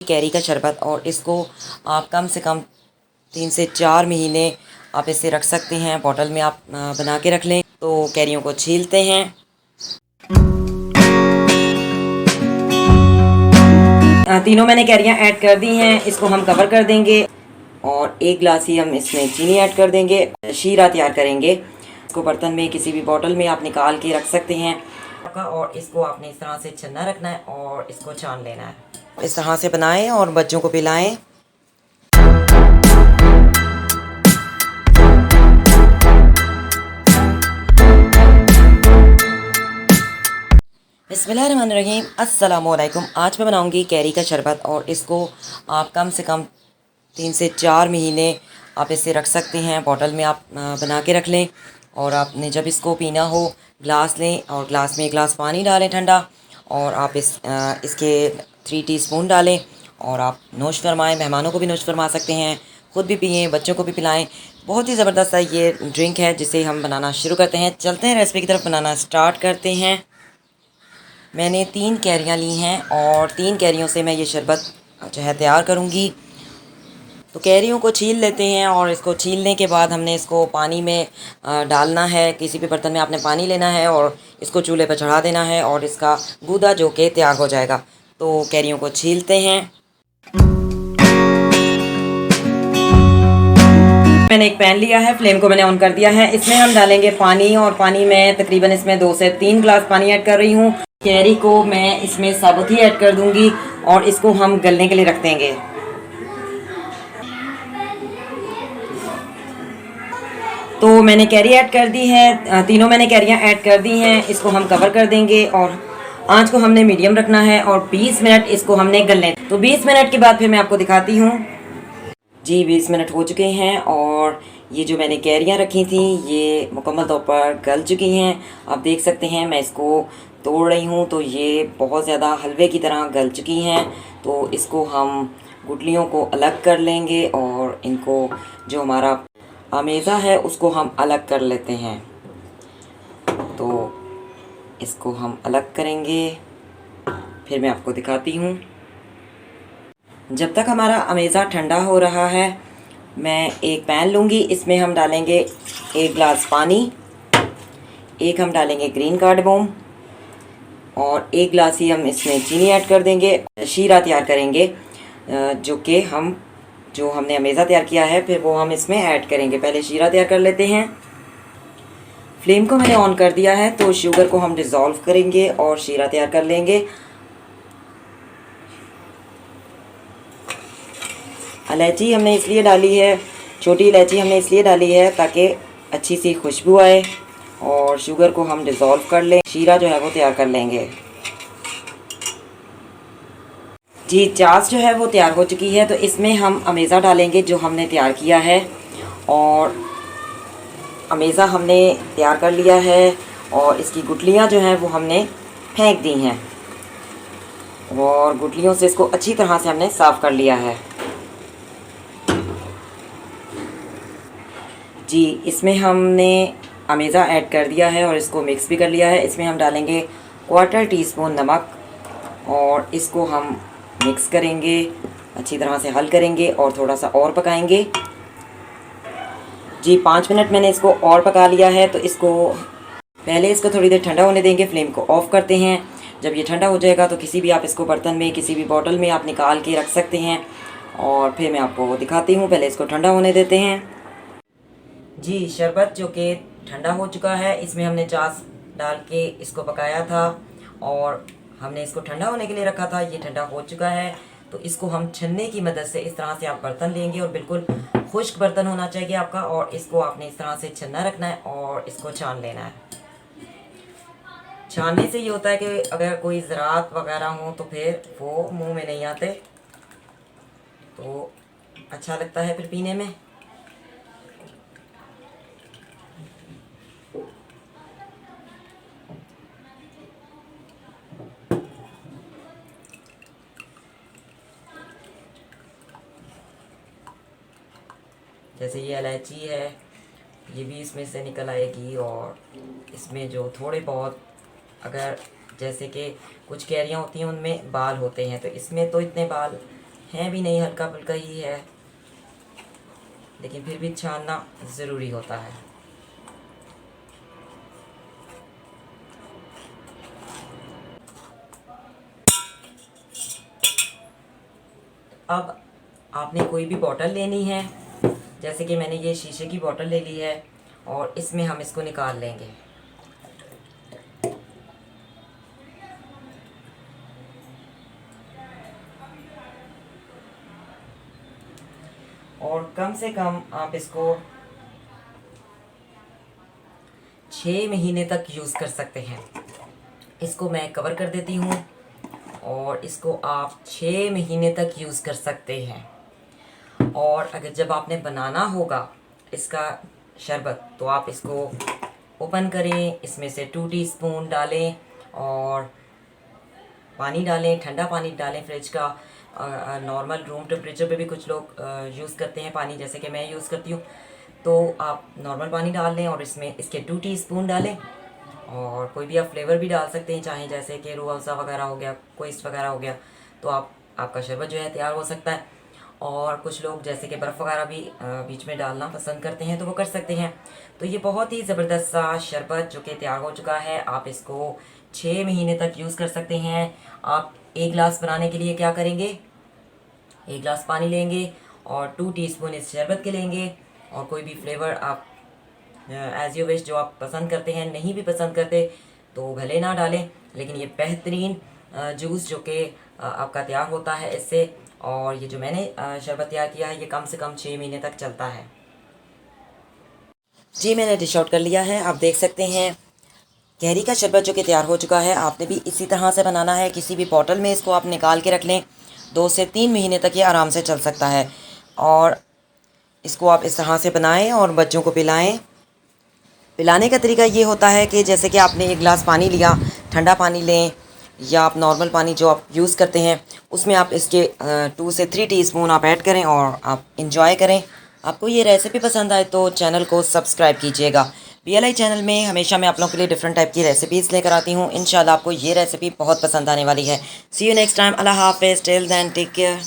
Carry का शरबत, और इसको आप कम से कम 3 से 4 महीने आप इसे रख सकते हैं। बॉटल में आप बना के रख लें। तो कैरियों को छीलते हैं। तीनों मैंने कैरियां ऐड कर दी हैं। इसको हम कवर कर देंगे और 1 गिलास ही हम इसमें चीनी ऐड कर देंगे। शीरा तैयार करेंगे। इसको बर्तन में किसी भी बॉटल में आप निकाल के रख सकते हैं और इसको आपने इस तरह से छन्ना रखना है और इसको छान लेना है। इस तरह से बनाएं और बच्चों को पिलाएं। बिस्मिल्लाहिर्रहमानिर्रहीम, अस्सलामुअलैकुम। आज मैं बनाऊंगी कैरी का शरबत, और इसको आप कम से कम 3 से 4 महीने आप इसे रख सकते हैं। बॉटल में आप बना के रख लें और आपने जब इसको पीना हो ग्लास लें और ग्लास में 1 गिलास पानी डालें ठंडा, और आप इसके 3 टीस्पून डालें और आप नोश फरमाएँ। मेहमानों को भी नोश फरमा सकते हैं, ख़ुद भी पिएँ, बच्चों को भी पिलाएं। बहुत ही ज़बरदस्त है ये ड्रिंक है, जिसे हम बनाना शुरू करते हैं। चलते हैं रेसिपी की तरफ, बनाना स्टार्ट करते हैं। मैंने 3 कैरियाँ ली हैं और 3 कैरियों से मैं ये शरबत जो है तैयार करूँगी। तो कैरियों को छील लेते हैं और इसको छीलने के बाद हमने इसको पानी में डालना है। किसी भी बर्तन में आपने पानी लेना है और इसको चूल्हे पर चढ़ा देना है और इसका गूदा जो कि तैयार हो जाएगा। तो कैरियों को छीलते हैं। मैंने एक पैन लिया है, फ्लेम को मैंने ऑन कर दिया है। इसमें हम डालेंगे पानी, और पानी में तकरीबन इसमें 2 से 3 गिलास पानी ऐड कर रही हूँ। कैरी को मैं इसमें साबुत ही ऐड कर दूंगी और इसको हम गलने के लिए रख देंगे। तो मैंने कैरी ऐड कर दी है, तीनों मैंने कैरियां ऐड कर दी हैं। इसको हम कवर कर देंगे और आंच को हमने मीडियम रखना है और 20 मिनट इसको हमने गलने। तो 20 मिनट के बाद फिर मैं आपको दिखाती हूँ। जी 20 मिनट हो चुके हैं और ये जो मैंने कैरियां रखी थी ये मुकम्मल तौर पर गल चुकी हैं। आप देख सकते हैं, मैं इसको तोड़ रही हूँ तो ये बहुत ज़्यादा हलवे की तरह गल चुकी हैं। तो इसको हम गुठलियों को अलग कर लेंगे और इनको जो हमारा अमेज़ा है उसको हम अलग कर लेते हैं। तो इसको हम अलग करेंगे, फिर मैं आपको दिखाती हूँ। जब तक हमारा अमेज़ा ठंडा हो रहा है, मैं एक पैन लूँगी। इसमें हम डालेंगे 1 गिलास पानी, एक हम डालेंगे ग्रीन कार्डमम और 1 गिलास ही हम इसमें चीनी ऐड कर देंगे। शीरा तैयार करेंगे जो हमने अमेज़ा तैयार किया है, फिर वो हम इसमें ऐड करेंगे। पहले शीरा तैयार कर लेते हैं। फ्लेम को मैंने ऑन कर दिया है, तो शुगर को हम डिज़ोल्व करेंगे और शीरा तैयार कर लेंगे। इलायची हमने इसलिए डाली है, छोटी इलायची हमने इसलिए डाली है ताकि अच्छी सी खुशबू आए, और शुगर को हम डिज़ोल्व कर लें। शीरा जो है वो तैयार कर लेंगे। जी चाश जो है वो तैयार हो चुकी है, तो इसमें हम अमेज़ा डालेंगे जो हमने तैयार किया है। और अमेज़ा हमने तैयार कर लिया है और इसकी गुठलियाँ जो हैं वो हमने फेंक दी हैं और गुठलियों से इसको अच्छी तरह से हमने साफ़ कर लिया है। जी इसमें हमने अमेज़ा ऐड कर दिया है और इसको मिक्स भी कर लिया है। इसमें हम डालेंगे 1/4 टीस्पून नमक और इसको हम मिक्स करेंगे, अच्छी तरह से हल करेंगे और थोड़ा सा और पकाएंगे। जी 5 मिनट मैंने इसको और पका लिया है। तो पहले इसको थोड़ी देर ठंडा होने देंगे। फ्लेम को ऑफ़ करते हैं। जब ये ठंडा हो जाएगा तो किसी भी आप इसको बर्तन में, किसी भी बॉटल में आप निकाल के रख सकते हैं और फिर मैं आपको दिखाती हूँ। पहले इसको ठंडा होने देते हैं। जी शरबत जो कि ठंडा हो चुका है, इसमें हमने चाश डाल के इसको पकाया था और हमने इसको ठंडा होने के लिए रखा था। ये ठंडा हो चुका है, तो इसको हम छन्ने की मदद से इस तरह से आप बर्तन लेंगे और बिल्कुल खुश्क बर्तन होना चाहिए आपका, और इसको आपने इस तरह से छन्ना रखना है और इसको छान लेना है। छानने से ये होता है कि अगर कोई ज़रात वगैरह हो तो फिर वो मुंह में नहीं आते, तो अच्छा लगता है फिर पीने में। जैसे ये इलायची है, ये भी इसमें से निकल आएगी, और इसमें जो थोड़े बहुत, अगर जैसे कि कुछ कैरियाँ होती हैं उनमें बाल होते हैं, तो इसमें तो इतने बाल है भी नहीं, हल्का फुल्का ही है, लेकिन फिर भी छानना ज़रूरी होता है। अब आपने कोई भी बॉटल लेनी है, जैसे कि मैंने ये शीशे की बॉटल ले ली है, और इसमें हम इसको निकाल लेंगे। और कम से कम आप इसको 6 महीने तक यूज़ कर सकते हैं। इसको मैं कवर कर देती हूँ, और इसको आप 6 महीने तक यूज़ कर सकते हैं। और अगर जब आपने बनाना होगा इसका शरबत, तो आप इसको ओपन करें, इसमें से 2 टीस्पून डालें और पानी डालें, ठंडा पानी डालें फ्रिज का। नॉर्मल रूम टेम्परेचर पे भी कुछ लोग यूज़ करते हैं पानी, जैसे कि मैं यूज़ करती हूँ। तो आप नॉर्मल पानी डाल लें और इसमें इसके 2 टीस्पून डालें, और कोई भी आप फ्लेवर भी डाल सकते हैं चाहे, जैसे कि रूह अफ़ज़ा वगैरह हो गया, कोइस्ट वगैरह हो गया, तो आपका शरबत जो है तैयार हो सकता है। और कुछ लोग जैसे कि बर्फ़ वगैरह भी बीच में डालना पसंद करते हैं, तो वो कर सकते हैं। तो ये बहुत ही ज़बरदस्त सा शरबत जो कि तैयार हो चुका है। आप इसको 6 महीने तक यूज़ कर सकते हैं। आप 1 गिलास बनाने के लिए क्या करेंगे, 1 गिलास पानी लेंगे और 2 टीस्पून इस शरबत के लेंगे, और कोई भी फ्लेवर आप एज़ यू विश जो आप पसंद करते हैं। नहीं भी पसंद करते तो भले ना डालें, लेकिन ये बेहतरीन जूस जो कि आपका तैयार होता है इससे। और ये जो मैंने शरबत तैयार किया है, ये कम से कम 6 महीने तक चलता है। जी, मैंने डिश आउट कर लिया है, आप देख सकते हैं कैरी का शरबत जो कि तैयार हो चुका है। आपने भी इसी तरह से बनाना है, किसी भी बॉटल में इसको आप निकाल के रख लें। 2 से 3 महीने तक ये आराम से चल सकता है। और इसको आप इस तरह से बनाएं और बच्चों को पिलाएं। पिलाने का तरीका ये होता है कि जैसे कि आपने 1 गिलास पानी लिया, ठंडा पानी लें या आप नॉर्मल पानी जो आप यूज़ करते हैं, उसमें आप इसके 2 से 3 टीस्पून आप ऐड करें और आप इंजॉय करें। आपको ये रेसिपी पसंद आए तो चैनल को सब्सक्राइब कीजिएगा। BLI चैनल में हमेशा मैं आप लोगों के लिए डिफरेंट टाइप की रेसिपीज़ लेकर आती हूँ। इंशाल्लाह आपको ये रेसिपी बहुत पसंद आने वाली है। See you next time. अल्लाह हाफ़िज़। Till then take care.